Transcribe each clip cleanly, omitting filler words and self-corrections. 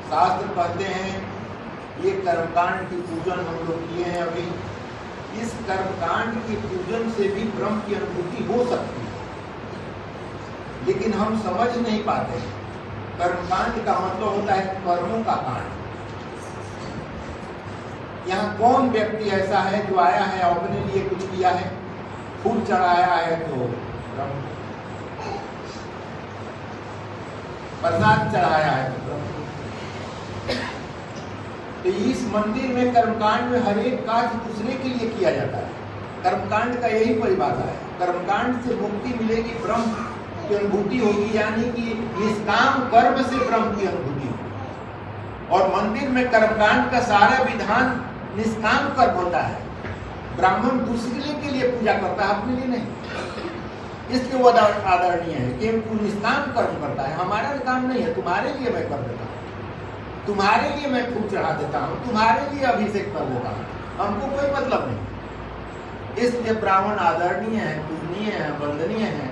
शास्त्र कहते हैं ये कर्मकांड की पूजन हम लोग किए हैं अभी। इस कर्मकांड की पूजन से भी ब्रह्म की अनुभूति हो सकती है, लेकिन हम समझ नहीं पाते। कर्मकांड का मतलब होता है कर्मों का कांड। यहाँ कौन व्यक्ति ऐसा है जो आया है अपने लिए कुछ किया है? फूल चढ़ाया है तो ब्रह्म, प्रसाद चढ़ाया है तो ब्रह्म। तो इस मंदिर में कर्मकांड में हर एक कार्य दूसरे के लिए किया जाता है। कर्मकांड का यही परिभाषा है। कर्मकांड से मुक्ति मिलेगी, ब्रह्म की अनुभूति होगी, यानी कि निष्काम कर्म से ब्रह्म की अनुभूति होगी। और मंदिर में कर्मकांड का सारा विधान निष्काम कर्म होता है। ब्राह्मण दूसरे के लिए पूजा करता है, अपने लिए नहीं। इसलिए वो आदरणीय है कि वो निष्काम कर्म करता है। हमारा काम नहीं है, तुम्हारे लिए मैं कर देता हूँ, तुम्हारे लिए मैं फूल चढ़ा देता हूँ, तुम्हारे लिए अभिषेक कर देता हूँ, हमको कोई मतलब नहीं। इसलिए ब्राह्मण आदरणीय है, पूजनीय है, वंदनीय है।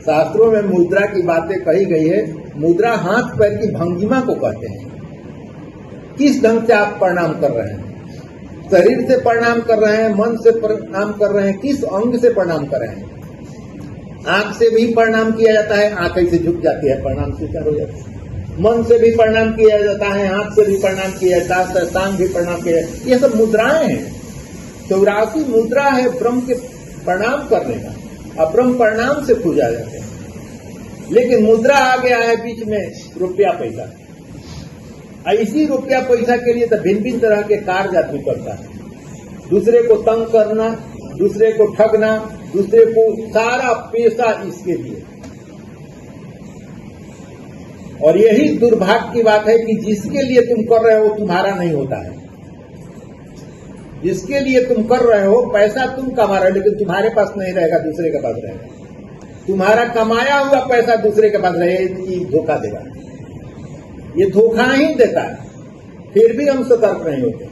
शास्त्रों में मुद्रा की बातें कही गई है। मुद्रा हाथ पैर की भंगिमा को कहते हैं। किस ढंग से आप प्रणाम कर रहे हैं? शरीर से प्रणाम कर रहे हैं, मन से प्रणाम कर रहे हैं, किस अंग से प्रणाम कर रहे हैं? आंख से भी प्रणाम किया जाता है, आंख ऐसे झुक जाती है, प्रणाम स्वीकार हो जाता है। मन से भी प्रणाम किया जाता है, हाथ से भी प्रणाम किया जाता है, टांग भी प्रणाम किया जाता है। ये सब मुद्राएं हैं। 84 मुद्रा है ब्रह्म के प्रणाम करने का। अब ब्रह्म प्रणाम से पूजा जाते हैं। लेकिन मुद्रा आ गया है बीच में रुपया पैसा। इसी रुपया पैसा के लिए तो भिन्न भिन्न तरह के कार्य आदमी करता है। दूसरे को तंग करना, दूसरे को ठगना, दूसरे को सारा पैसा इसके लिए। और यही दुर्भाग्य की बात है कि जिसके लिए तुम कर रहे हो तुम्हारा नहीं होता है। जिसके लिए तुम कर रहे हो पैसा तुम कमा रहे हो, लेकिन तुम्हारे पास नहीं रहेगा, दूसरे के पास रहेगा। तुम्हारा कमाया हुआ पैसा दूसरे के पास रहेगा, ये धोखा देगा। ये धोखा ही देता है। फिर भी हम सतर्क नहीं होते।